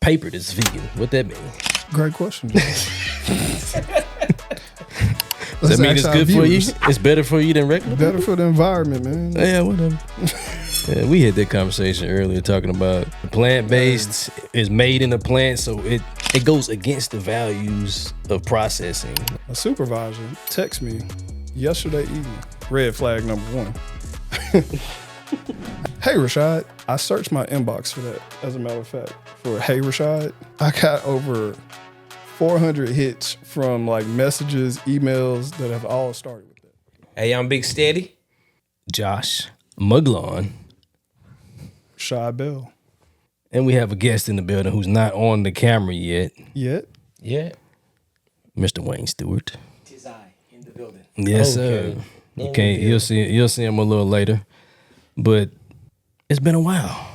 paper that's vegan. What that mean? Great question. Does that mean it's good for you? It's better for you than regular? Better for the environment, man. Yeah, whatever. Yeah, we had that conversation earlier talking about plant-based is made in a plant, so it goes against the values of processing. A supervisor texted me yesterday evening. Red flag number 1. Hey, Rashad. I searched my inbox for that, as a matter of fact. For Hey, Rashad, I got over 400 hits from like messages, emails that have all started with that. Hey, I'm Big Steady. Josh Muglon. Shy Bell. And we have a guest in the building who's not on the camera yet. Yet? Yeah. Mr. Wayne Stewart. Tis I in the building. Yes, sir. Okay, you'll see him a little later. But it's been a while.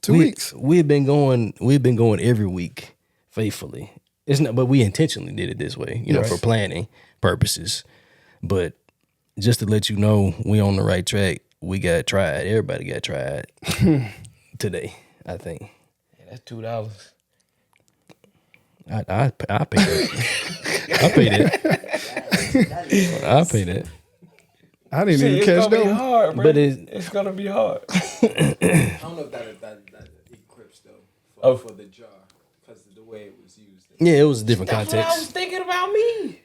2 weeks. We've been going every week faithfully. It's not, but we intentionally did it this way, for planning purposes. But just to let you know, we on the right track. We got tried. Everybody got tried today, I think. Yeah, that's $2. I paid it. I paid it. I paid it. I didn't even catch gonna be that. hard, bro. But it's gonna be hard. I don't know if that equips though for the jar because of the way it was used. Yeah, it was a different That's what I was context. thinking about me.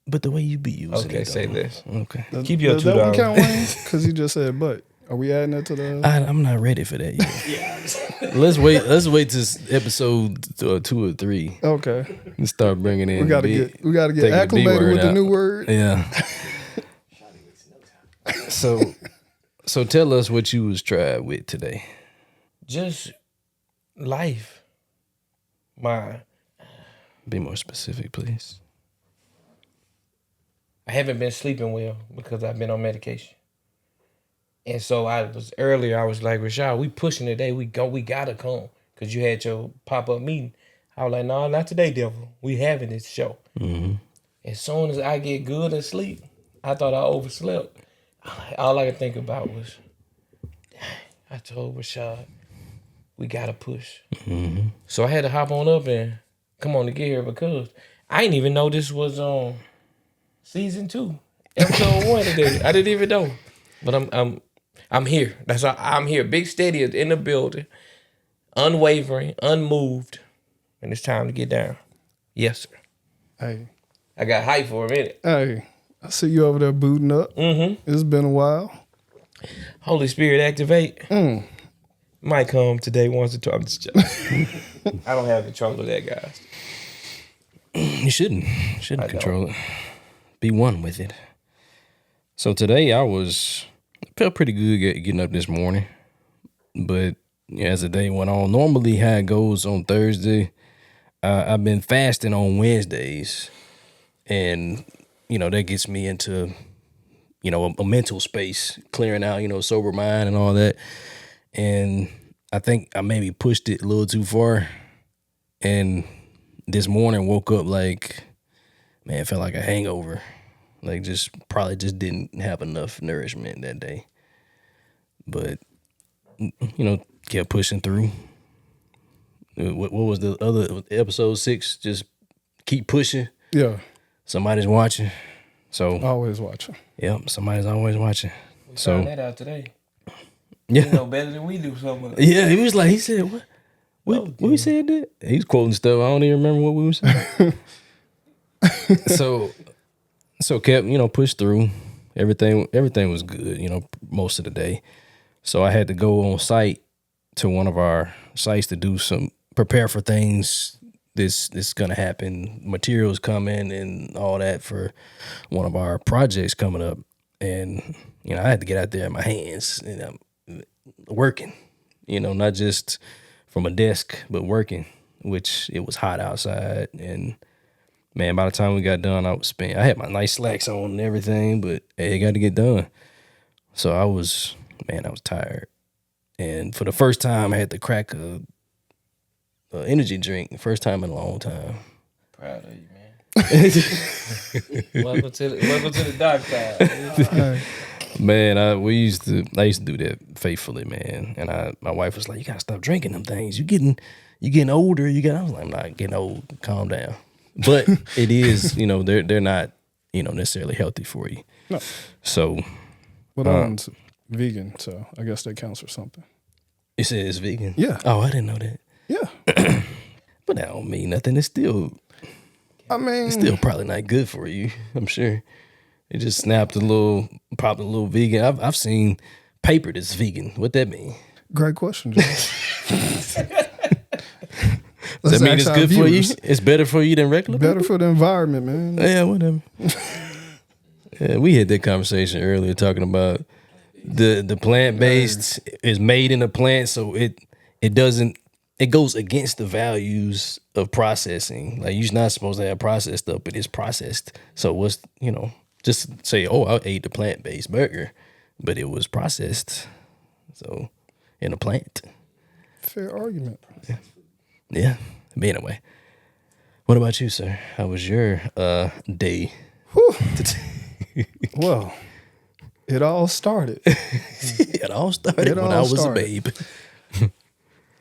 But the way you be using it. Okay, say though. this. Okay. Keep your Does that one $2. count, Wayne? Because he just said, but. Are we adding that to the... I'm not ready for that yet. Let's wait till episode 2 or 3 Okay. and start bringing in. We gotta get taking the acclimated D-word with the out. new word. Yeah. So tell us what you was tried with today. Just life. Be more specific, please. I haven't been sleeping well because I've been on medication. And so I was like, Rashad, we pushing today. We gotta come. Cause you had your pop-up meeting. I was like, no, not today, devil. We having this show. Mm-hmm. As soon as I get good and sleep, I thought I overslept. All I could think about was, dang, I told Rashad, we gotta push. Mm-hmm. So I had to hop on up and come on to get here because I didn't even know this was season 2, episode 1 today. I didn't even know. But I'm here. That's all. I'm here. Big Steady is in the building, unwavering, unmoved, and it's time to get down. Yes, sir. Hey. I got hype for a minute. Hey. I see you over there booting up. Mm-hmm. It's been a while. Holy Spirit activate. Might come today once or twice. I'm just joking. I don't have control of that, guys. You shouldn't control it. Be one with it. So today I felt pretty good getting up this morning, but as the day went on, normally how it goes on Thursday, I've been fasting on Wednesdays, and that gets me into a mental space, clearing out sober mind and all that, and I think I maybe pushed it a little too far, and this morning woke up like, man, it felt like a hangover. Like probably didn't have enough nourishment that day. But, kept pushing through. What was the other, episode 6? Just keep pushing. Yeah. Somebody's watching. So, Always watching. yep, somebody's always watching. We So, found that out today. yeah. You know better than we do so much. Yeah, he said, what? What we said that? He's quoting stuff. I don't even remember what we were saying. So kept, pushed through. Everything was good, most of the day. So I had to go on site to one of our sites to do prepare for things. This gonna happen. Materials coming and all that for one of our projects coming up. And, I had to get out there in my hands and I'm working, not just from a desk, but working, which it was hot outside. And man, by the time we got done, I had my nice slacks on and everything, but it got to get done. So I was tired. And for the first time, I had to crack a energy drink. First time in a long time. Proud of you, man. Welcome to the dark side. Hey. Man, I used to do that faithfully, man. And my wife was like, "You gotta stop drinking them things. You getting you getting older. I was like, I'm not getting old. Calm down. But it is, they're not, necessarily healthy for you. No. So. But that one's vegan, so I guess that counts for something. You said it's vegan? Yeah. Oh, I didn't know that. Yeah. But that don't mean nothing. It's still probably not good for you, I'm sure. It just snapped probably a little vegan. I've seen paper that's vegan. What that mean? Great question, Josh. Does that mean it's good for you? It's better for you than regular Better paper? for the environment, man. Yeah, whatever. Yeah, we had that conversation earlier talking about the plant-based is made in a plant, so it goes against the values of processing. Like, you're not supposed to have processed stuff, but it's processed. So what's, just say, oh, I ate the plant-based burger, but it was processed. So in a plant. Fair argument. Yeah. But anyway, what about you, sir? How was your day? Well, it all started. It all started when I was a babe.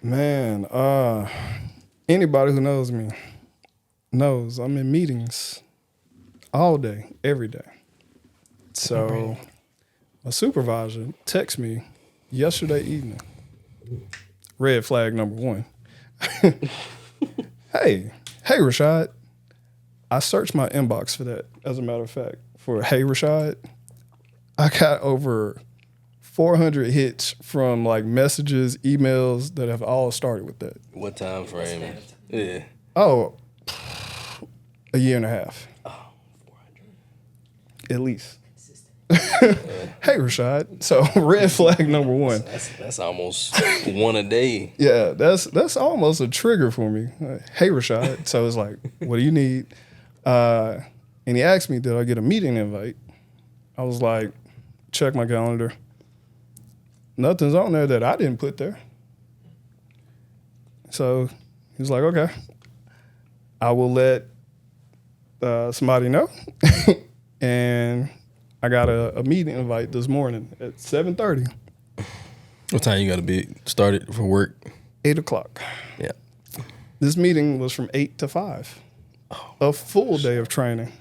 Man, anybody who knows me knows I'm in meetings all day, every day. So my supervisor texted me yesterday evening. Red flag number 1. Hey, Rashad. I searched my inbox for that, as a matter of fact. For hey, Rashad, I got over 400 hits from like messages, emails that have all started with that. What time frame? Yeah. Oh, a year and a half. Oh, 400. At least. Hey, Rashad. So red flag number 1. That's almost one a day. Yeah, that's almost a trigger for me. Hey, Rashad. So it's like, what do you need? And he asked me, did I get a meeting invite? I was like, check my calendar. Nothing's on there that I didn't put there. So he was like, okay, I will let somebody know. And I got a meeting invite this morning at 7:30. What time you got to be started for work? 8 o'clock. Yeah. This meeting was from 8 to 5. A full day of training.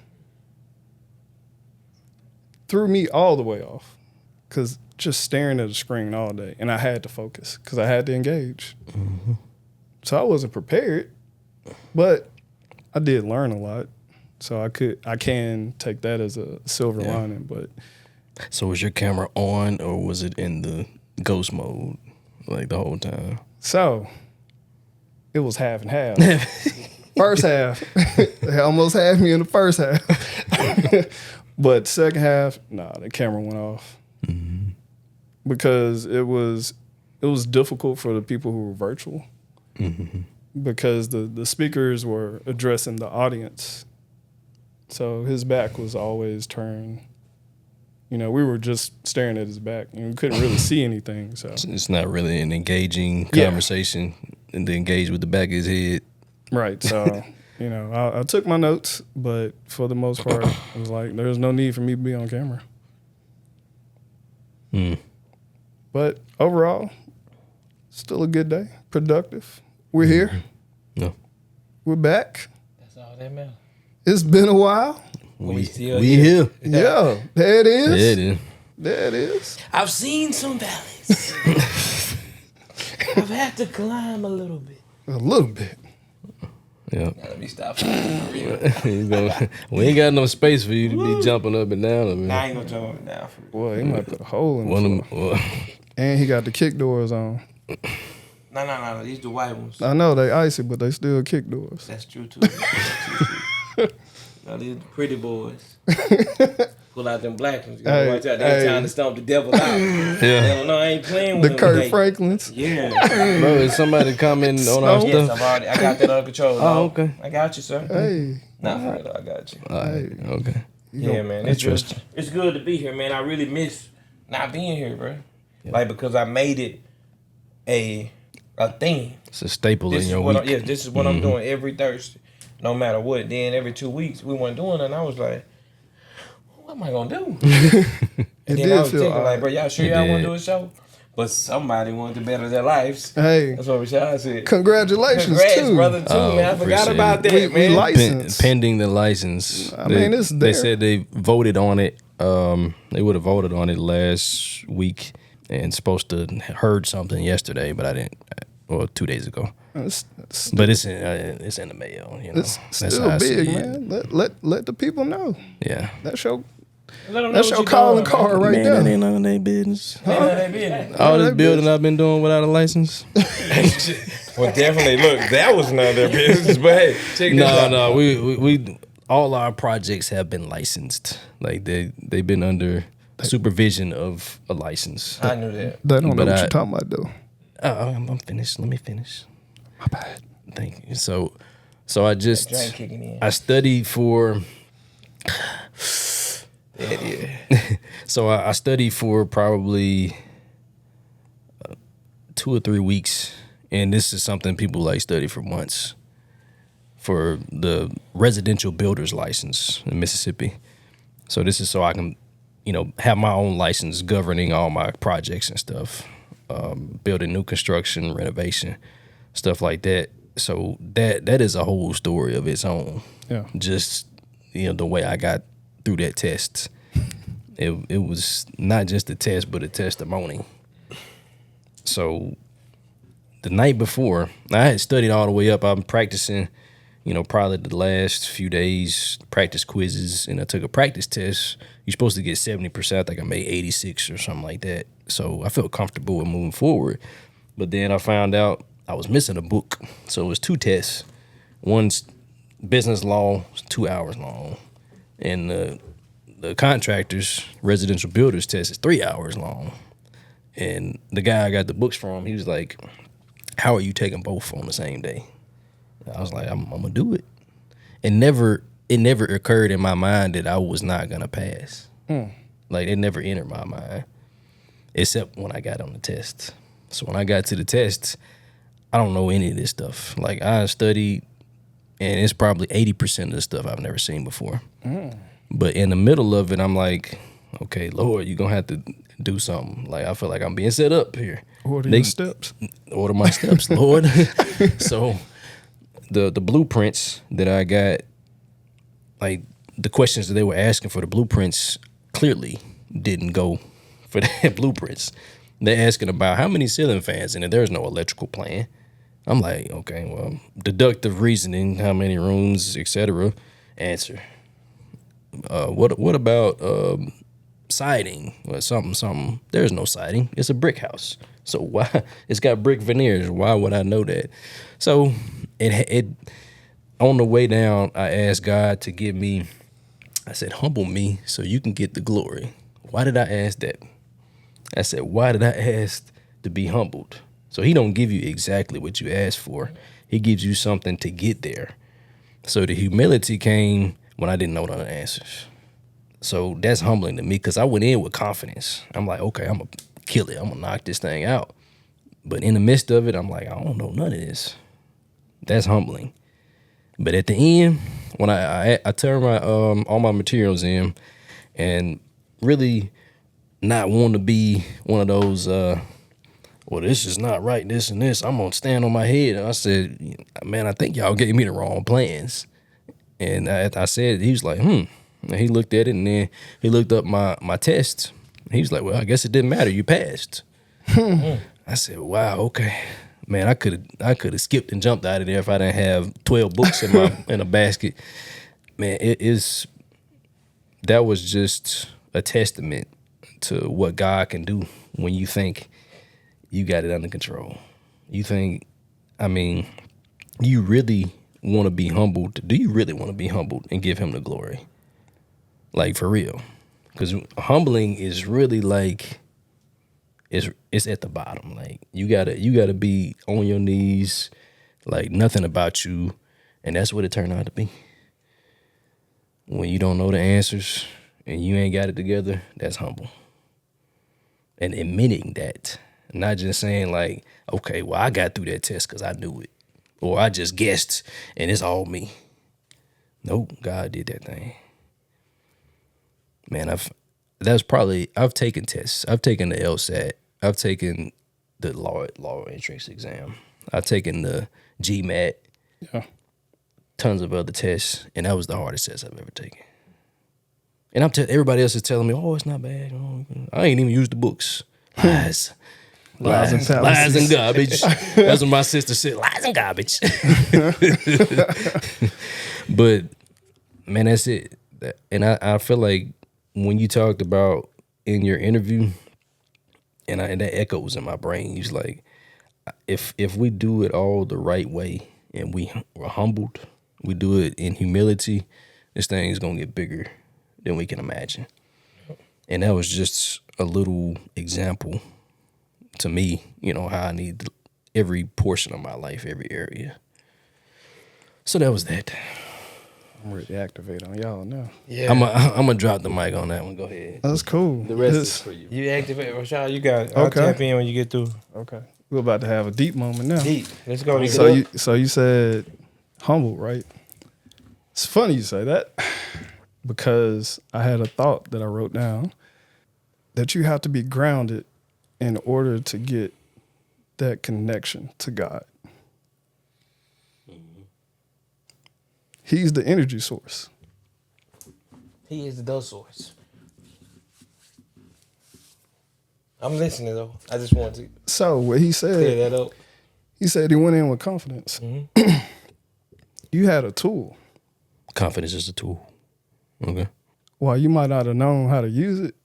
Threw me all the way off because just staring at a screen all day, and I had to focus because I had to engage. Mm-hmm. So I wasn't prepared, but I did learn a lot. So I can take that as a silver lining. But so was your camera on, or was it in the ghost mode like the whole time? So it was half and half. First half, they almost had me in the first half. But second half, the camera went off. Mm-hmm. Because it was difficult for the people who were virtual. Mm-hmm. Because the speakers were addressing the audience. So his back was always turned. We were just staring at his back. We couldn't really see anything. So it's not really an engaging conversation and to engage with the back of his head. Right. So, I took my notes, but for the most part, it was like, there's no need for me to be on camera. Mm. But overall, still a good day. Productive. We're here. No. We're back. That's all that matters. It's been a while. We here. Yeah. There it is. There it is. There it is. I've seen some valleys. I've had to climb a little bit. A little bit. Yeah. Now let me stop. We ain't got no space for you to be jumping up and down. I ain't gonna jump up and down for real. Boy, he might put a hole in the floor. And he got the kick doors on. No. These the white ones. I know they icy, but they still kick doors. That's true too. Now these the pretty boys. Pull out them black ones. You gotta watch out. They trying to stomp the devil out. Yeah. They don't know I ain't playing with The them. Kurt Franklins. Yeah. Bro, is somebody commenting on our Yes, stuff? I got that under control. Oh, okay. I got you, sir. Hey. Nah, for real, I got you. Okay. Yeah, man. It's good to be here, man. I really miss not being here, bro. Yeah. Like, because I made it a thing. It's a staple This in your week. week. This is what I'm doing every Thursday, no matter what. Then every 2 weeks, we weren't doing it, and I was like, what am I going to do? And then I was thinking, like, bro, y'all sure y'all want to do a show? but somebody wanted to better their lives. Hey, That's what Rashad said. Congratulations, Congrats, too. brother, too, man. I forgot appreciate about it. that, We man. licensed. Pending the license. I mean, it's They there. said they voted on it. They would have voted on it last week and supposed to heard something yesterday, but I didn't. Well, 2 days ago. It's But it's in the mail. You know, it's That's still how I see big, it. man. Let the people know. Yeah. That's your Let 'em know that's what your you calling doing, man. card right Man, that there. ain't none of their business. Ain't none of that business. All that this building I've been doing without a license. Well, definitely. Look, that was none of their business. But hey, check this out. No, we all our projects have been licensed. Like they've been under supervision of a license. I knew that. They don't know But what I- you're talking about, though. I'm finished. Let me finish. My bad. Thank you. So I just Drink kicking in. I studied for. So I studied for probably 2 or 3 weeks, and this is something people like study for months. For the residential builder's license in Mississippi. So this is so I can, have my own license governing all my projects and stuff, building new construction, renovation, stuff like that. So that is a whole story of its own. Yeah. Just the way I got through that test. It was not just a test, but a testimony. So the night before, I had studied all the way up. I'm practicing, probably the last few days, practice quizzes, and I took a practice test. You're supposed to get 70%. I think I made 86 or something like that. So I felt comfortable with moving forward. But then I found out I was missing a book. So it was 2 tests. One's business law, it's 2 hours long. And the contractor's residential builder's test is 3 hours long. And the guy I got the books from, he was like, "How are you taking both on the same day?" I was like, I'm gonna do it. It never occurred in my mind that I was not gonna pass. Like it never entered my mind, except when I got on the test. So when I got to the test, I don't know any of this stuff. Like I studied, and it's probably 80% of the stuff I've never seen before. But in the middle of it, I'm like, okay, Lord, you're gonna have to do something. Like I feel like I'm being set up here. Order your steps. Order my steps, Lord. So the blueprints that I got, like the questions that they were asking for the blueprints clearly didn't go for that blueprints. They're asking about how many ceiling fans in it. There's no electrical plan. I'm like, okay, well, deductive reasoning, how many rooms, etc. Answer. What about siding? Well, something. There's no siding. It's a brick house. So why it's got brick veneers? Why would I know that? So it on the way down, I asked God to give me. I said, humble me so you can get the glory. Why did I ask that? I said, why did I ask to be humbled? So he don't give you exactly what you asked for. He gives you something to get there. So the humility came when I didn't know the answers. So that's humbling to me because I went in with confidence. I'm like, okay, I'm going to kill it. I'm going to knock this thing out. But in the midst of it, I'm like, I don't know none of this. That's humbling. But at the end, when I turned my all my materials in and really not want to be one of those, well, this is not right, this and this. I'm going to stand on my head. And I said, man, I think y'all gave me the wrong plans. And I said, he was like, And he looked at it, and then he looked up my test. He was like, well, I guess it didn't matter. You passed. I said, wow, okay. Man, I could have skipped and jumped out of there if I didn't have 12 books in a basket. Man, that was just a testament to what God can do when you think you got it under control. You think, you really want to be humbled. Do you really want to be humbled and give him the glory? Like, for real. Because humbling is really like, it's at the bottom. Like, you gotta be on your knees, like nothing about you. And that's what it turned out to be. When you don't know the answers and you ain't got it together, that's humble. And admitting that. Not just saying like, okay, well, I got through that test because I knew it. Or I just guessed and it's all me. Nope, God did that thing. Man, I've taken tests. I've taken the LSAT. I've taken the law entrance exam. I've taken the GMAT, tons of other tests, and that was the hardest test I've ever taken. And everybody else is telling me, "Oh, it's not bad." I ain't even used the books. Lies. Lies and garbage. That's what my sister said. Lies and garbage. But man, that's it. And I feel like when you talked about in your interview, and that echoes in my brain. He's like, if we do it all the right way and we're humbled, we do it in humility, this thing is gonna get bigger than we can imagine. And that was just a little example to me, how I need every portion of my life, every area. So that was that. I'm ready to activate on y'all now. Yeah. I'm gonna drop the mic on that one. Go ahead. That's cool. The rest is for you. You activate, Rashad. You got it. I'll Okay. tap in when you get through. Okay. We're about to have a deep moment now. Deep. Let's go. So you said humble, right? It's funny you say that because I had a thought that I wrote down that you have to be grounded in order to get that connection to God. He's the energy source. He is the source. I'm listening though. I just want to So what he clear said, that up. he said he went in with confidence. You had a tool. Confidence is a tool. Okay. While you might not have known how to use it,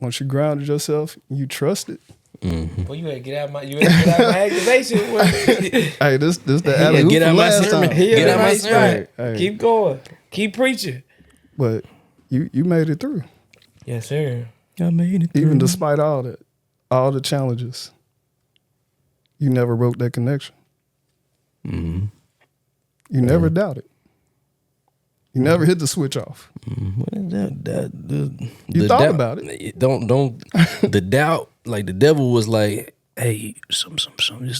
once you grounded yourself, you trusted. Well, you had to get out my activation. Hey, this the alley-oop get out from my last sermon. time. Get out my sermon. Hey. Keep going. Keep preaching. But you made it through, Yes, sir. I made it. even despite all the challenges. You never broke that connection. Mm-hmm. You never doubted. You never hit the switch off. You thought about it. Don't the doubt, like the devil was like, hey, some,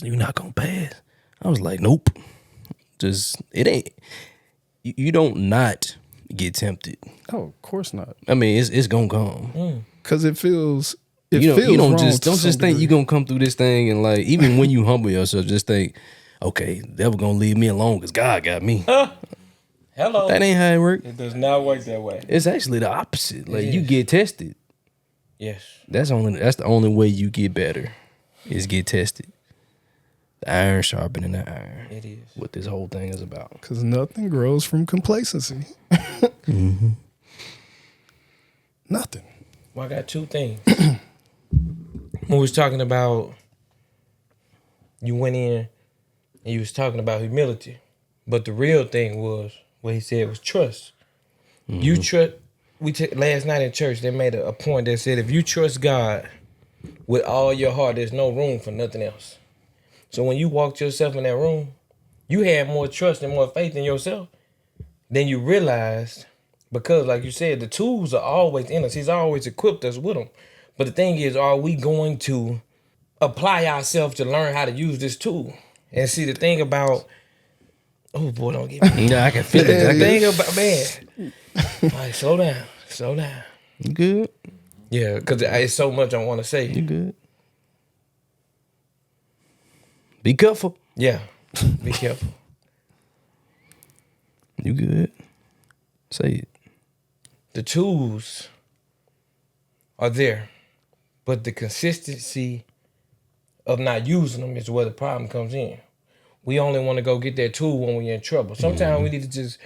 you're not gonna pass. I was like, nope. Just it ain't. You don't not get tempted. Oh, of course not. I mean, it's gonna come. Because it feels. You feels don't wrong just to some think degree. you're gonna come through this thing and like even when you humble yourself, just think, okay, the devil gonna leave me alone because God got me. Hello. That ain't how it works. It does not work that way. It's actually the opposite. Like you is. get tested. Yes. That's the only way you get better is get tested. The iron sharpening the iron. It is. What this whole thing is about. Because nothing grows from complacency. Nothing. Well, I got two things. When we was talking about, you went in and you was talking about humility, but the real thing was what he said was trust. You trust. Last night in church, they made a point that said if you trust God with all your heart, there's no room for nothing else. So when you walked yourself in that room, you had more trust and more faith in yourself than you realized, because like you said, the tools are always in us. He's always equipped us with them. But the thing is, are we going to apply ourselves to learn how to use this tool? And see, the thing about, oh boy, don't get me. I can feel it. The thing about, man, like, slow down. You good? Yeah, because it's so much I want to say. You good? Be careful. Yeah, be careful. You good? Say it. The tools are there, but the consistency of not using them is where the problem comes in. We only want to go get that tool when we're in trouble. Sometimes we need to just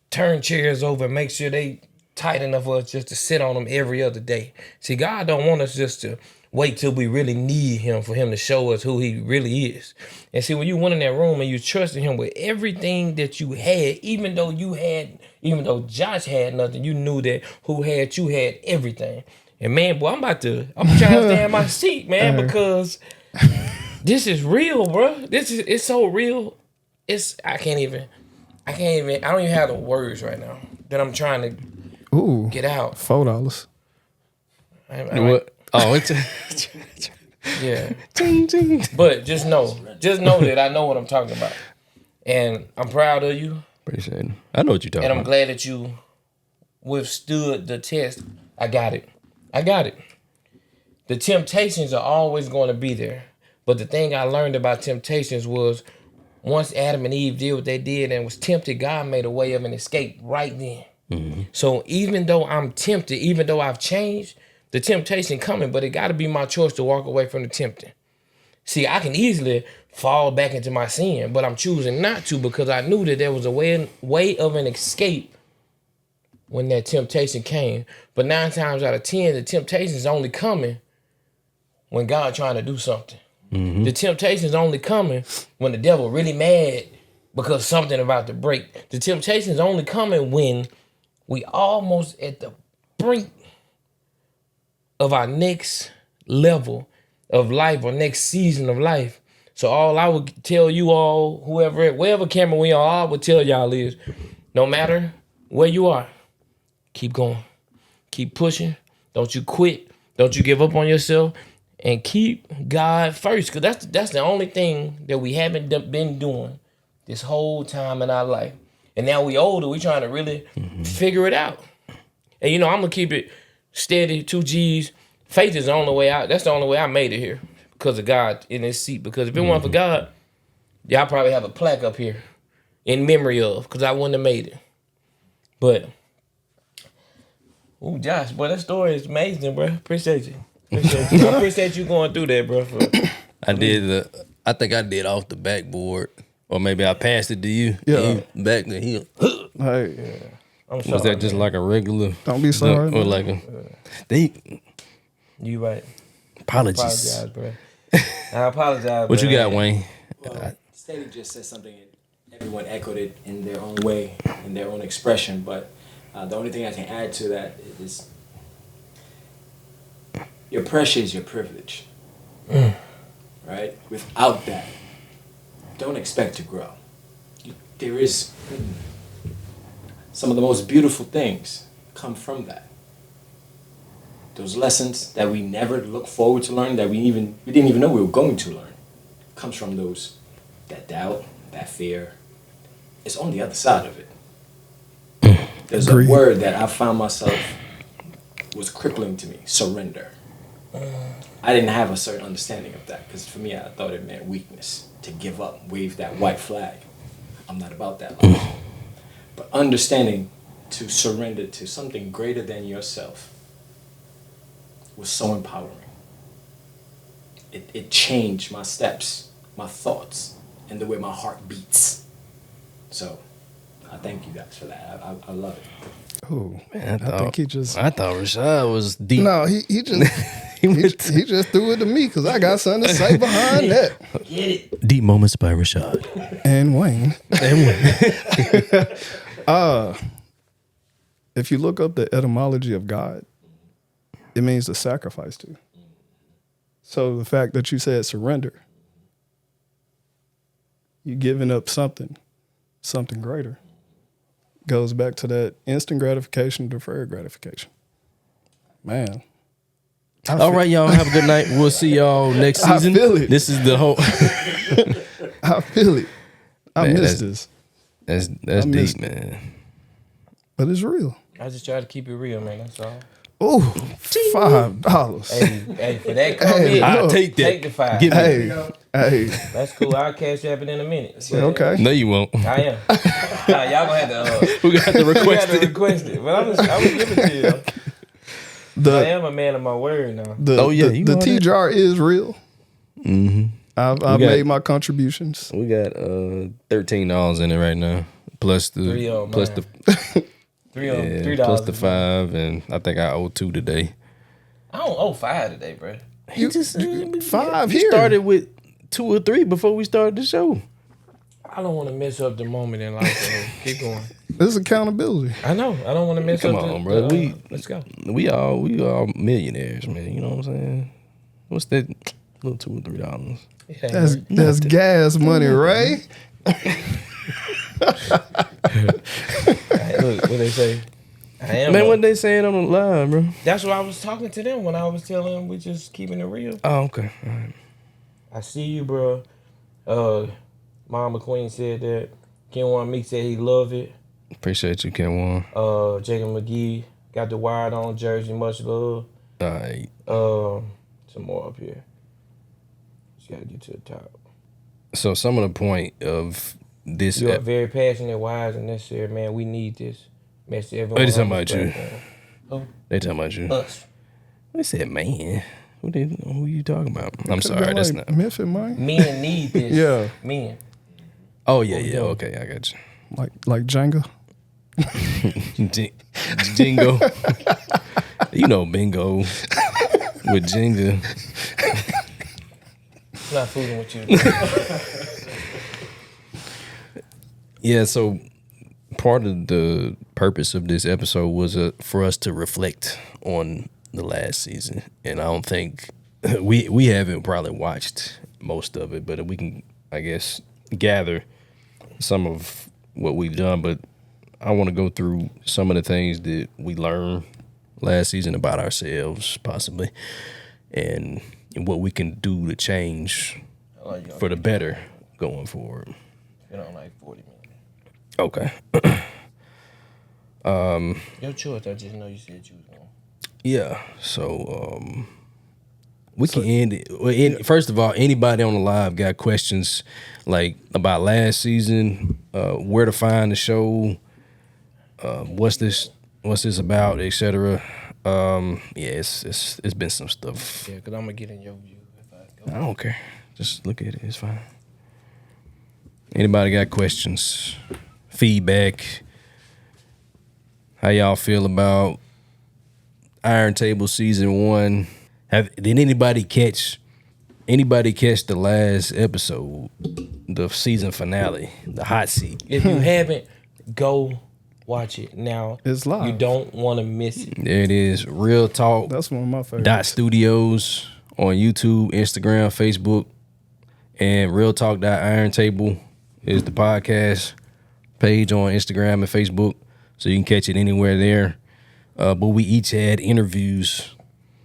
turn chairs over and make sure they tight enough for us just to sit on them every other day. See, God don't want us just to wait till we really need him for him to show us who he really is. And see, when you went in that room and you trusted him with everything that you had, even though Josh had nothing, you knew that who had you had everything. And man, boy, I'm trying to stay in my seat, man, because this is real, bro. It's so real. I don't even have the words right now that I'm trying to get out. $4. What? Oh, it's Yeah. But just know that I know what I'm talking about. And I'm proud of you. appreciate it. I know what you're talking And I'm about. glad that you withstood the test. I got it. the temptations are always going to be there. But the thing I learned about temptations was once Adam and Eve did what they did and was tempted, God made a way of an escape right then. Mm-hmm. So even though I'm tempted, even though I've changed, the temptation coming, but it got to be my choice to walk away from the tempting. See, I can easily fall back into my sin, but I'm choosing not to because I knew that there was a way of an escape when that temptation came. But 9 times out of 10, the temptation is only coming when God trying to do something. Mm-hmm. The temptation is only coming when the devil really mad because something about to break. The temptation is only coming when we almost at the brink of our next level of life or next season of life. So all I would tell you all, wherever camera we are, I would tell y'all is, no matter where you are, keep going, keep pushing. Don't you quit. Don't you give up on yourself, and keep God first, because that's the only thing that we haven't been doing this whole time in our life. And now we older, we trying to really figure it out. And I'm gonna keep it steady, 2 G's. Faith is the only way out. That's the only way I made it here, because of God in this seat. Because if it weren't for God, y'all probably have a plaque up here in memory of, because I wouldn't have made it. But, Josh, boy, that story is amazing, bro. Appreciate you. I appreciate you going through that, bro. I think I did off the backboard, or maybe I passed it to you. Yeah. Back then, Hey, I'm sorry, was that just like a regular? don't be sorry. Or like a? You right. Apologies. I apologize, bro. I apologize. What you got, Wayne? Well, Steady just said something, and everyone echoed it in their own way, in their own expression. But the only thing I can add to that is your pressure is your privilege. Right? Without that, don't expect to grow. There is some of the most beautiful things come from that. Those lessons that we never look forward to learn, that we didn't even know we were going to learn, comes from that doubt, that fear. It's on the other side of it. There's a word that I found myself was crippling to me: surrender. I didn't have a certain understanding of that, because for me, I thought it meant weakness, to give up, wave that white flag. I'm not about that life. But understanding to surrender to something greater than yourself was so empowering. It changed my steps, my thoughts, and the way my heart beats. So I thank you guys for that. I love it. Oh Man, I think he just. I thought Rashad was deep. No, he just he just threw it to me because I got something to say behind that. Get it. Deep moments by Rashad And Wayne. If you look up the etymology of God, it means to sacrifice to. So the fact that you said surrender, you're giving up something greater. Goes back to that instant gratification, deferred gratification. Man. All right, y'all. Have a good night. We'll see y'all next season. I feel it. This is the whole. I feel it. I miss this. That's deep, man. But it's real. I just try to keep it real, man. That's all. Oh, $5. Hey, for that comment, I'll take that. Take the 5. Give me. Hey. That's cool. I'll cash app it in a minute. Okay. No, you won't. I am. Nah, y'all gonna have to. We got to request it. Request it. But I'm gonna give it to you. I am a man of my word now. The T-jar is real. Mm-hmm. I've made my contributions. We got $13 in it right now, plus the $3 plus the $5, and I think I owe $2 today. I don't owe $5 today, bro. You just $5 here. here. Started with 2 or 3 before we started the show. I don't want to mess up the moment in life. So keep going. This is accountability. I know. I don't want to mess up. Come on, bro. Let's go. We all millionaires, man. You know what I'm saying? What's that? Little $2 or $3. That's gas money, right? Look what they say. I am. Man, what they saying on the line, bro? That's what I was talking to them when I was telling them we just keeping it real. Oh, okay. All right. I see you, bro. Mama Queen said that. Ken Meek said he love it. Appreciate you, Ken. Jacob McGee got the wired on jersey. Much love. All right. some more up here. Just gotta get to the top. So some of the point of this. You are very passionate, wise, and necessary, man. We need this. Message to everyone. They talking on about this you. platform. Who? They talking about you. Us. They said, man. Who you talking about? I'm sorry, that's not. Memphis, man. Men need this. Yeah. Men. Oh yeah, yeah. Okay, I got you. Like Jenga. Jingo. You know bingo with Jenga. I'm not fooling with you. Yeah, so part of the purpose of this episode was for us to reflect on the last season, and I don't think we haven't probably watched most of it, but we can, I guess, gather some of what we've done. But I want to go through some of the things that we learned last season about ourselves, possibly, and what we can do to change for the better going forward. Been on like 40 minutes. Okay. Your choice. I just know you said you was going. Yeah. So we can end it. First of all, anybody on the live got questions like about last season, where to find the show, what's this about, etc. Yeah, it's been some stuff. Yeah, because I'm going to get in your view if I go. I don't care. Just look at it. It's fine. Anybody got questions, feedback? How y'all feel about Iron Table season 1? Did anybody catch the last episode, the season finale, the hot seat? If you haven't, go watch it now. It's live. You don't want to miss it. There it is. Real Talk. That's one of my favorites. Studios on YouTube, Instagram, Facebook, and Real Talk Iron Table is the podcast page on Instagram and Facebook, so you can catch it anywhere there. But we each had interviews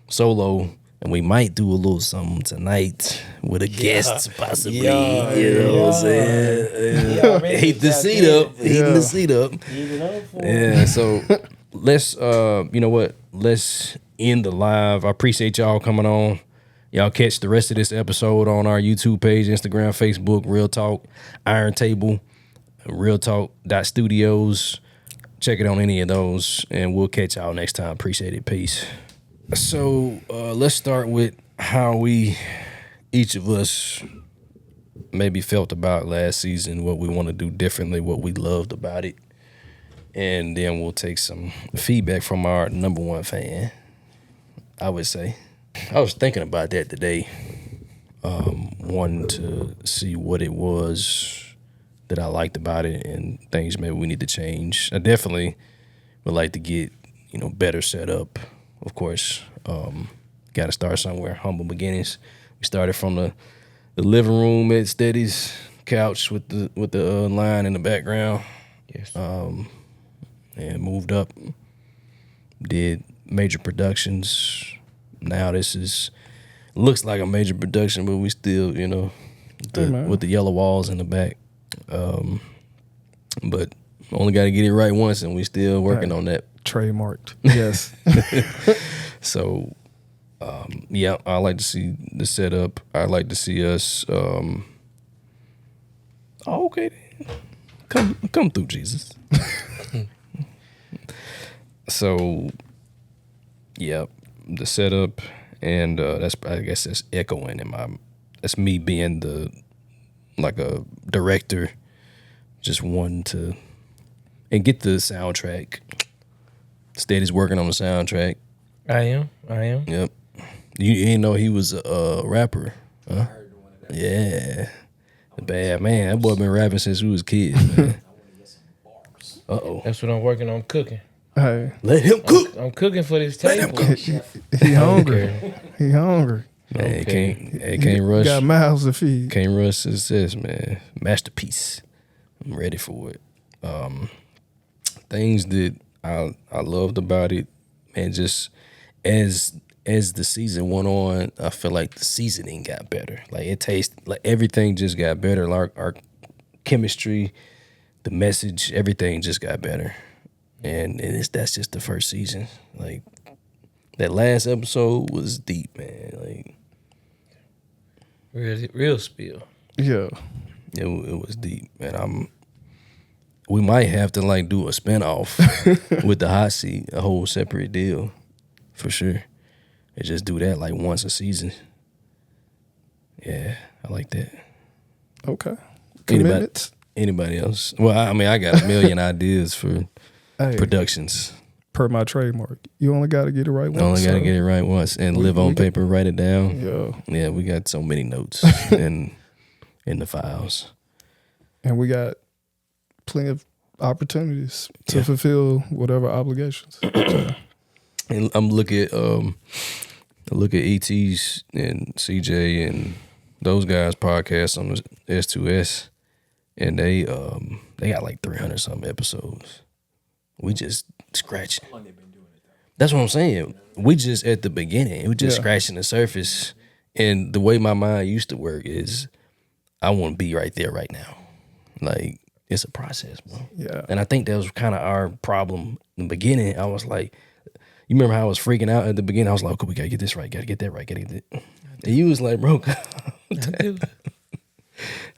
solo, and we might do a little something tonight with a guest, possibly. You know what I'm saying? Heat the seat up. Heating the seat up. Yeah, so let's, you know what? Let's end the live. I appreciate y'all coming on. Y'all catch the rest of this episode on our YouTube page, Instagram, Facebook, Real Talk, Iron Table, Real Talk Studios. Check it on any of those, and we'll catch y'all next time. Appreciate it. Peace. So let's start with how each of us maybe felt about last season, what we want to do differently, what we loved about it. And then we'll take some feedback from our number one fan, I would say. I was thinking about that today, wanting to see what it was that I liked about it and things maybe we need to change. I definitely would like to get, better set up. Of course, got to start somewhere. Humble beginnings. We started from the living room at Steady's couch with the line in the background. Yes. And moved up. Did major productions. Now this looks like a major production, but we still, with the yellow walls in the back. But only got to get it right once, and we still working on that. Trademarked. Yes. So, yeah, I like to see the setup. I like to see us. Okay, come through, Jesus. So, yeah, the setup, and I guess that's echoing in my. That's me being like a director, just wanting to and get the soundtrack. Steady's working on the soundtrack. I am. Yep. You didn't know he was a rapper, huh? Yeah. Bad man. That boy been rapping since we was kids, man. Uh-oh. That's what I'm working on cooking. Hey, Let him cook. I'm cooking for this table. he hungry. He hungry. Man, Okay. can't rush. Got mouths to feed. Can't rush success, man. Masterpiece. I'm ready for it. Things that I loved about it, and just as the season went on, I feel like the seasoning got better. Like it tastes like everything just got better. Like our chemistry, the message, everything just got better. And that's just the first season. Like that last episode was deep, man. Like Real spill. Yeah. it was deep, man. We might have to like do a spinoff with the hot seat, a whole separate deal, for sure. And just do that like once a season. Yeah, I like that. Okay. Commitments. Anybody else? Well, I mean, I got a million ideas for Hey, productions. per my trademark, you only got to get it right once. Only got to get it right once and live on paper, write it down. Yeah. Yeah, we got so many notes in the files. And we got plenty of opportunities to fulfill whatever obligations. And I'm looking at ET's and CJ and those guys' podcasts on the S2S, and they got like 300 something episodes. We just scratching. How long they been doing it, though? That's what I'm saying. We just at the beginning. We just Yeah. scratching the surface. And the way my mind used to work is, I want to be right there right now. Like, it's a process, bro. Yeah. And I think that was kind of our problem in the beginning. I was like, you remember how I was freaking out at the beginning? I was like, okay, we gotta get this right, gotta get that right, gotta get that. And you was like, bro,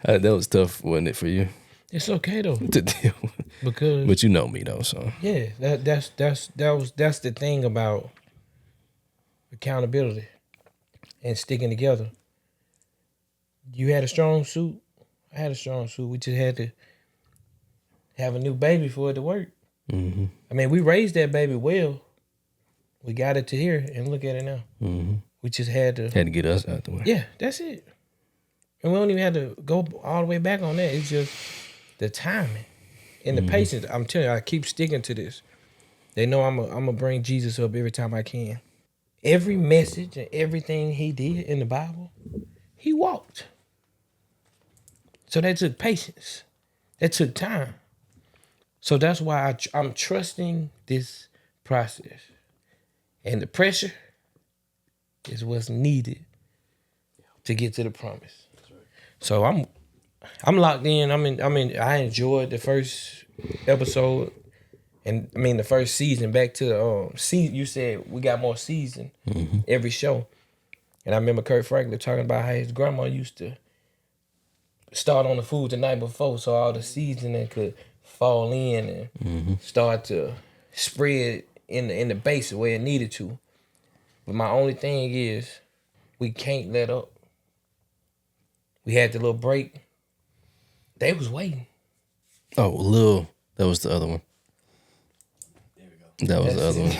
that was tough, wasn't it, for you It's okay though, to deal with? because But you know me though, so yeah, that's the thing about accountability and sticking together. You had a strong suit. I had a strong suit. We just had to have a new baby for it to work. mm-hmm. I mean, we raised that baby well. We got it to here, and look at it now. Mm-hmm. We just had to. Had to get us out the way. Yeah, that's it. And we don't even have to go all the way back on that. It's just the timing and the patience. I'm telling you, I keep sticking to this. They know I'm gonna bring Jesus up every time I can. Every message and everything he did in the Bible, he walked. So that took patience. That took time. So that's why I'm trusting this process. And the pressure is what's needed to get to the promise. So I'm locked in. I enjoyed the first episode, and I mean the first season. Back to the you said we got more season every show, and I remember Kurt Franklin talking about how his grandma used to start on the food the night before, so all the seasoning could fall in and start to spread in the base the way it needed to. But my only thing is, we can't let up. We had the little break. They was waiting. Oh, Lil, that was the other one. There we go. That was the other one.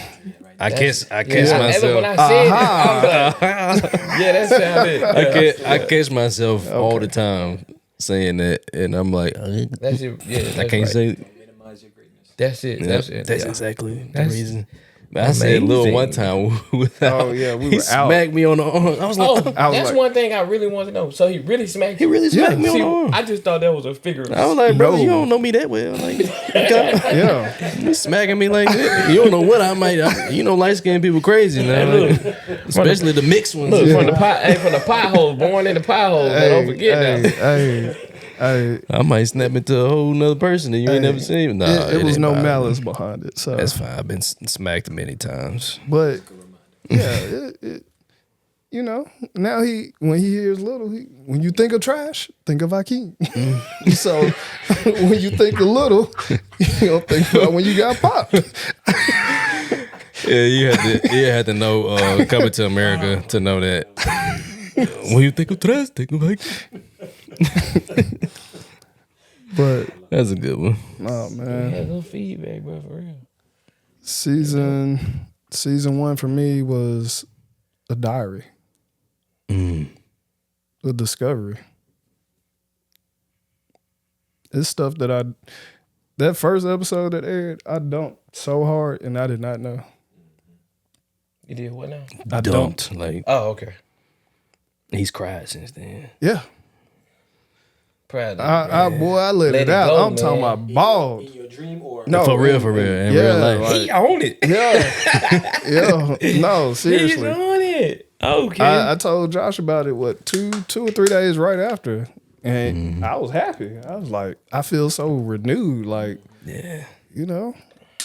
Right I catch When myself. I said it, I was like, yeah, that sounded. I catch myself all the time saying that, and I'm like, That's it. Yeah, that's I can't right. say. Minimize your greatness. That's it. That's it. That's Yeah. exactly the That's reason. But I said Lil amazing. one time without. Oh, yeah, we he were out. smacked me on the arm. I was like, Oh, I was that's like- one thing I really want to know. So he really smacked he you? really smacked me on See, the arm. I just thought that was a figure. I was like, brother, No. you don't know me that well. Like, Yeah. you smacking me like that. You don't know what I might. You know, light skinned people crazy now, look. especially the mixed ones. Look, from the potholes, born in the potholes. Don't forget now. Hey, I might snap into a whole nother person that you ain't never seen. Nah, it was ain't no mine. malice behind it. So, That's fine. I've been smacked many times. but yeah, you know, now when he hears Little, when you think of trash, think of Hakeem. So when you think of Little, you don't think about when you got popped. Yeah, you had to know Coming to America to know that. When you think of trash, think of like. But That's a good one. oh man, Yeah, little feedback, bro, for real. season 1 for me was a diary, a discovery. It's stuff that first episode that aired, I dumped so hard and I did not know. You did what now? I Don't like Oh, okay. he's cried since then. Yeah. Proud of you. I let Let it it out. go, I'm talking man. about bald. In your dream or No, For real, in real life. like- He owned it. Yeah. No, He's seriously. on it. Okay. I told Josh about it, 2 or 3 days right after. And I was happy. I was like, I feel so renewed. Like, Yeah, you know,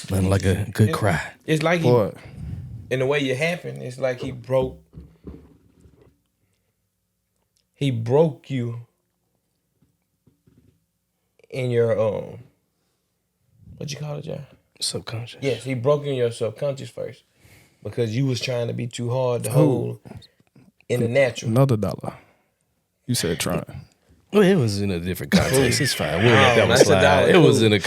nothing like a good cry. It's like boy. and the way it happened, it's like he broke you in your what you call it, John? Subconscious. Yes, he broke you in your subconscious first because you was trying to be too hard to hold in the natural. Another dollar. You said trying. Well, it was in a different context. It's fine. We'll let that one that's a slide. dollar. It was in a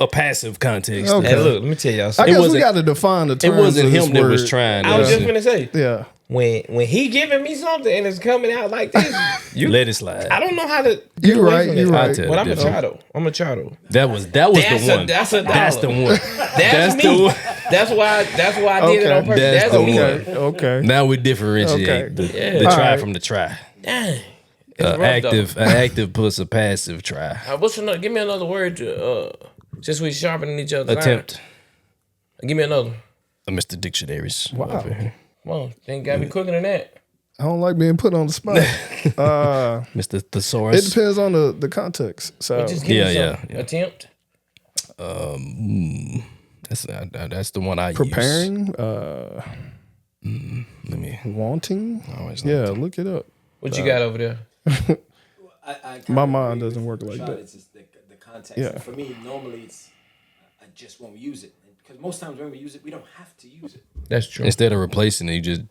passive context. Okay. Hey, look, let me tell y'all I something. guess we wasn't- got to define the It terms wasn't of this him that was word. trying. I was to- just gonna say Yeah. when he giving me something and it's coming out like this, you let it slide. I don't know how to. Get You away right, from you that. right. I tell But I'm you gonna different. try though. I'm gonna try though. That was That's the a- one. that's a That's the dollar. one. That's the me. one. That's why I did it on purpose. That's That's the me. one. Okay. Now we differentiate Okay. the Yeah. try Alright. from the try. Dang. It's rough, though. An active plus a passive try. What's another? Give me another word. Since we sharpening each other. Attempt. Give me another. Mr. Dictionaries. Wow. over here. Come on, ain't gotta be quicker than that. I don't like being put on the spot. Mr. It Thesaurus. depends on the context. So Just give me Yeah, some yeah. attempt. That's the one I preparing, use. Let me. wanting. Always Yeah, look it up. What you got over there? I My kinda mind agree with doesn't work like Rashad. that. It's just the context. Yeah. And for me, normally it's I just won't use it because most times when we use it, we don't have to use it. That's true. Instead of replacing it, you just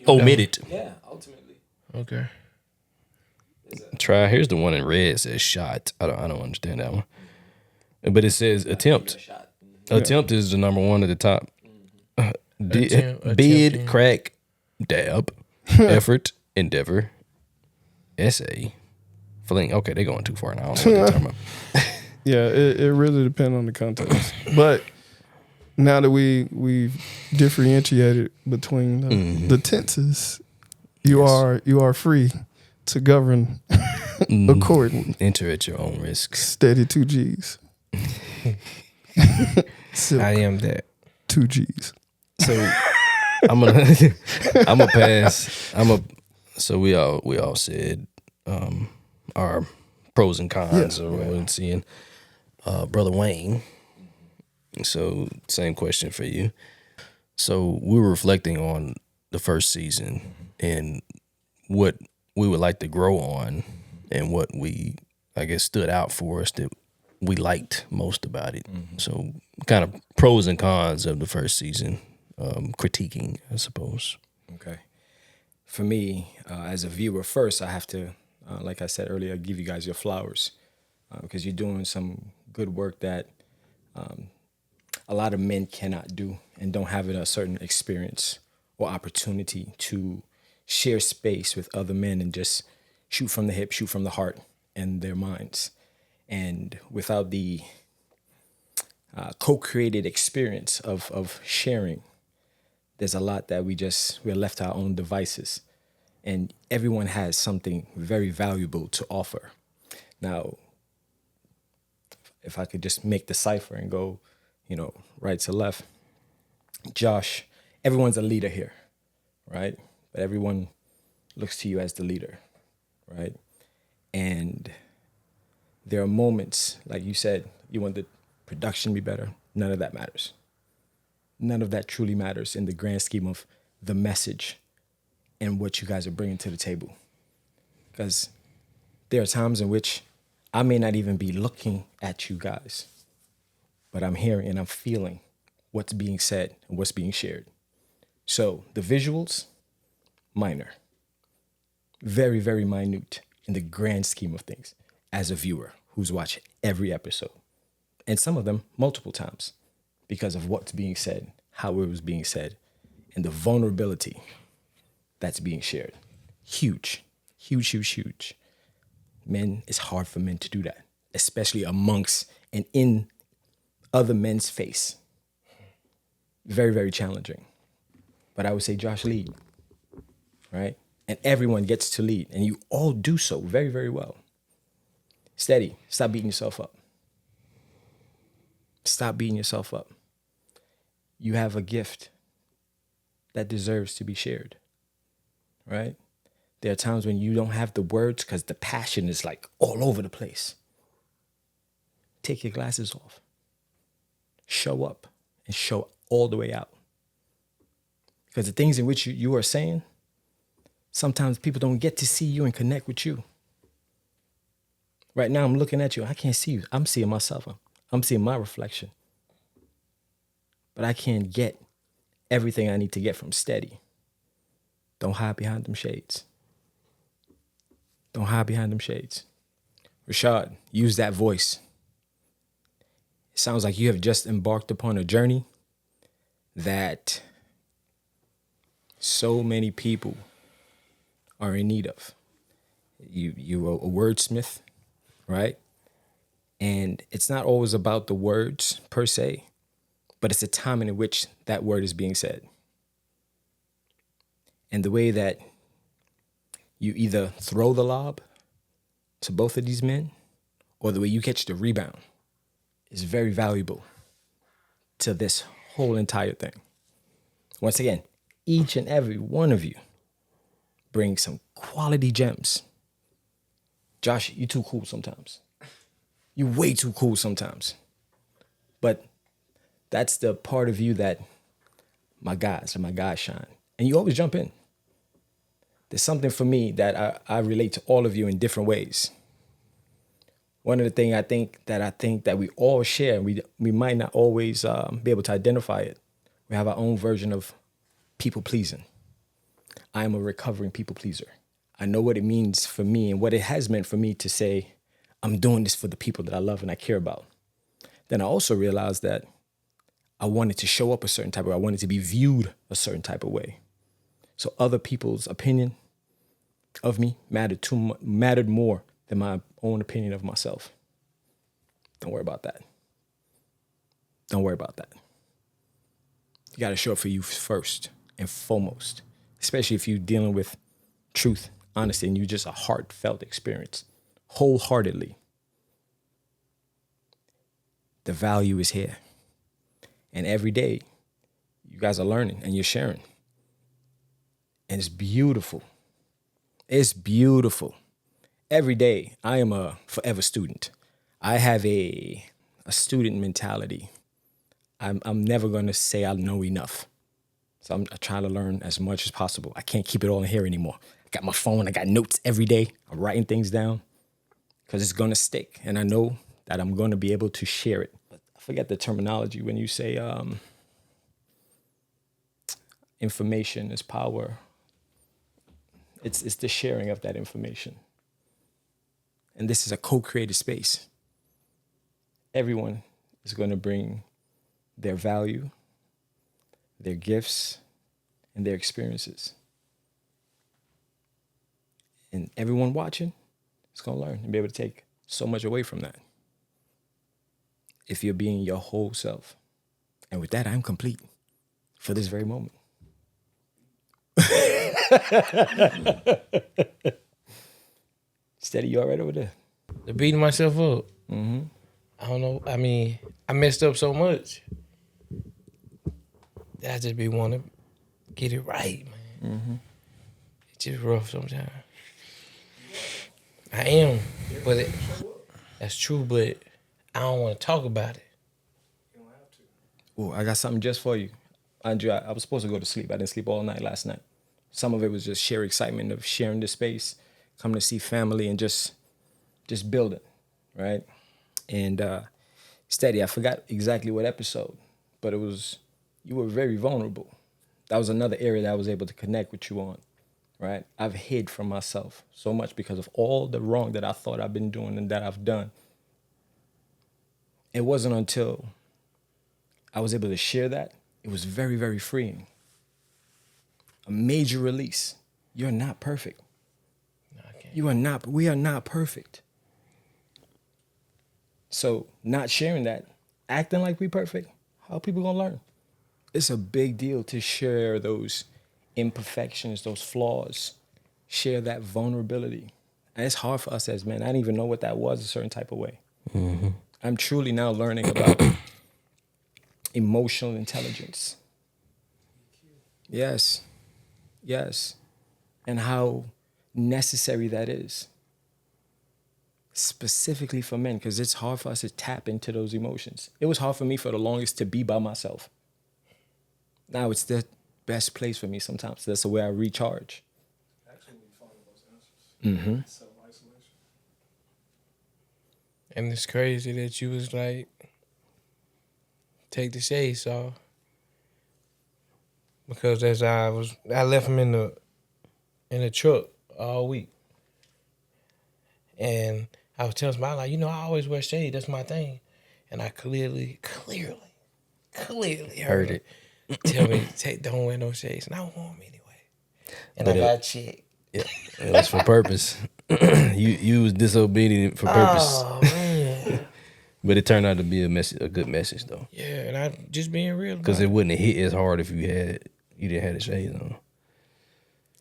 omit it. Yeah, ultimately. Okay. Try. Here's the one in red. It says shot. I don't understand that one. But it says attempt. A shot. Attempt is the number one at the top. Bid, Attempting. crack, dab, effort, endeavor, essay, fling. Okay, they're going too far now. I don't know what they're talking about. Yeah, it really depends on the context. But now that we've differentiated between the tenses, you are free to govern accordingly. Enter at your own risk. Steady 2 G's. Silk, I am that. 2 G's. So I'm gonna pass. So we all said our pros and cons of what we're seeing. Brother Wayne. So same question for you. So we were reflecting on the first season and what we would like to grow on and what we, I guess, stood out for us that we liked most about it. So kind of pros and cons of the first season, critiquing, I suppose. Okay. For me, as a viewer, first I have to, like I said earlier, give you guys your flowers because you're doing some good work that a lot of men cannot do and don't have a certain experience or opportunity to share space with other men and just shoot from the hip, shoot from the heart and their minds. And without the co-created experience of sharing, there's a lot that we're left to our own devices. And everyone has something very valuable to offer. Now, if I could just make the cipher and go, right to left, Josh, everyone's a leader here, right? But everyone looks to you as the leader, right? And there are moments, like you said, you want the production to be better. None of that matters. None of that truly matters in the grand scheme of the message and what you guys are bringing to the table. Because there are times in which I may not even be looking at you guys, but I'm hearing and I'm feeling what's being said and what's being shared. So the visuals, minor. Very, very minute in the grand scheme of things as a viewer who's watched every episode. And some of them multiple times because of what's being said, how it was being said, and the vulnerability that's being shared. Huge, huge, huge, huge. Men, it's hard for men to do that, especially amongst and in other men's face. Very, very challenging. But I would say Josh lead, right? And everyone gets to lead, and you all do so very, very well. Steady. Stop beating yourself up. Stop beating yourself up. You have a gift that deserves to be shared, right? There are times when you don't have the words because the passion is like all over the place. Take your glasses off. Show up and show all the way out. Because the things in which you are saying, sometimes people don't get to see you and connect with you. Right now, I'm looking at you. I can't see you. I'm seeing myself. I'm seeing my reflection. But I can't get everything I need to get from Steady. Don't hide behind them shades. Don't hide behind them shades. Rashad, use that voice. It sounds like you have just embarked upon a journey that so many people are in need of. You're a wordsmith, right? And it's not always about the words per se, but it's the time in which that word is being said. And the way that you either throw the lob to both of these men or the way you catch the rebound is very valuable to this whole entire thing. Once again, each and every one of you bring some quality gems. Josh, you too cool sometimes. You way too cool sometimes. But that's the part of you that my guys shine. And you always jump in. There's something for me that I relate to all of you in different ways. One of the things I think that we all share, we might not always be able to identify it. We have our own version of people pleasing. I am a recovering people pleaser. I know what it means for me and what it has meant for me to say, I'm doing this for the people that I love and I care about. Then I also realized that I wanted to show up a certain type of way. I wanted to be viewed a certain type of way. So other people's opinion of me mattered more than my own opinion of myself. Don't worry about that. Don't worry about that. You got to show up for you first and foremost, especially if you're dealing with truth, honesty, and you just a heartfelt experience, wholeheartedly. The value is here. And every day, you guys are learning and you're sharing. And it's beautiful. It's beautiful. Every day, I am a forever student. I have a student mentality. I'm never going to say I know enough. So I'm trying to learn as much as possible. I can't keep it all in here anymore. I got my phone. I got notes every day. I'm writing things down because it's going to stick. And I know that I'm going to be able to share it. But I forget the terminology when you say information is power. It's the sharing of that information. And this is a co-created space. Everyone is going to bring their value, their gifts, and their experiences. And everyone watching is going to learn and be able to take so much away from that. If you're being your whole self. And with that, I'm complete for this very moment. Steady, you all right over there? The beating myself up. Mm-hmm. I don't know. I mean, I messed up so much. I just be wanting to get it right, man. Mm-hmm. It's just rough sometimes. I am, but that's true, but I don't want to talk about it. You don't have to. Oh, I got something just for you. Andrew, I was supposed to go to sleep. I didn't sleep all night last night. Some of it was just sheer excitement of sharing the space, coming to see family and just building, right? And Steady, I forgot exactly what episode, but you were very vulnerable. That was another area that I was able to connect with you on, right? I've hid from myself so much because of all the wrong that I thought I've been doing and that I've done. It wasn't until I was able to share that, it was very, very freeing. A major release. You're not perfect. No, I can't. We are not perfect. So not sharing that, acting like we perfect, how are people gonna learn? It's a big deal to share those imperfections, those flaws, share that vulnerability. And it's hard for us as men. I didn't even know what that was a certain type of way. Mm-hmm. I'm truly now learning about emotional intelligence. Yes. And how necessary that is. Specifically for men, because it's hard for us to tap into those emotions. It was hard for me for the longest to be by myself. Now it's the best place for me sometimes. That's the way I recharge. Actually, we find those answers. Self-isolation. And it's crazy that you was like, take the shades off. Because as I left him in the truck all week. And I was telling somebody, like, you know, I always wear shades. That's my thing. And I clearly heard it. Tell me, don't wear no shades. And I wore them anyway. And But I got checked. Yeah, it was for purpose. you was disobedient for purpose. Oh, man. But it turned out to be a good message though. Yeah, and I just being real. Because it wouldn't have hit as hard if you didn't have the shades on.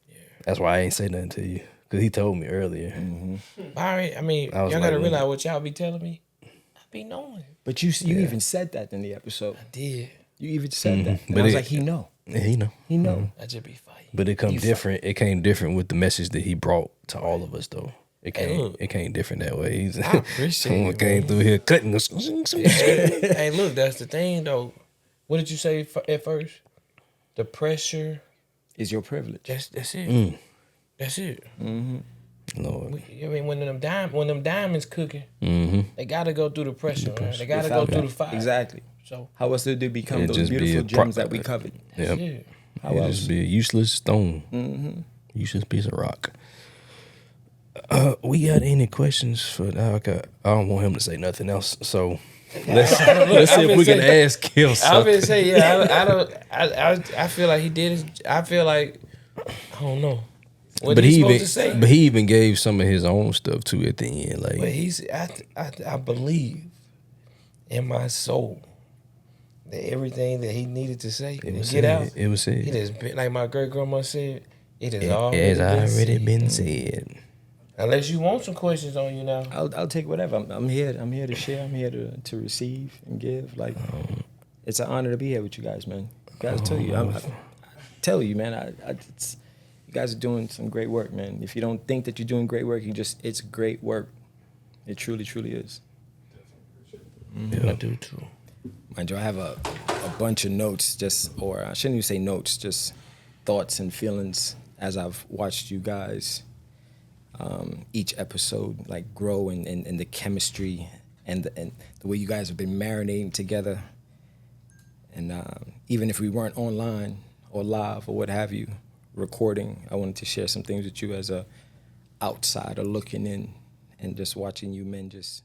Yeah. That's why I ain't say nothing to you. Because he told me earlier. I mean, I was y'all gotta like, realize what y'all be telling me. I be knowing. But you even said that in the episode. I did. You even said that. And But I was it- like, he know. Yeah, he know. He know. I just be fighting. But it came different. It came different with the message that he brought to all of us though. It Hey, came look. it came different that way. He's I appreciate someone it, came man. through here cutting us. Hey, look, that's the thing though. What did you say at first? The pressure. Is your privilege. That's it. That's it. Lord. I mean, when them diamonds cooking, they gotta go through the pressure. Man. They gotta Without go through that. the fire. Exactly. So How else did they become It'd those just be beautiful a gems that we covered? Yep. yeah. How It'd else? just be a useless stone. Useless piece of rock. We got any questions for I don't want him to say nothing else. So let's see if we can ask him I've something. been saying, yeah, I don't. I feel like he did his. I feel like I don't know. What But he he supposed even to say? but he even gave some of his own stuff too at the end. But Like he's. I believe in my soul that everything that he needed to say it was to get out. It was said. It has been like my great grandma said. It has It already, has been, already said. been said. Unless you want some questions on you now. I'll take whatever. I'm here. I'm here to share. I'm here to receive and give. Like, it's an honor to be here with you guys, man. You guys, tell you, I tell you, man. You guys are doing some great work, man. If you don't think that you're doing great work, it's great work. It truly, truly is. I do too. Mind you, I have a bunch of notes, or I shouldn't even say notes, just thoughts and feelings as I've watched you guys each episode like grow and the chemistry and the way you guys have been marinating together. And even if we weren't online or live or what have you, recording, I wanted to share some things with you as a outsider looking in and just watching you men just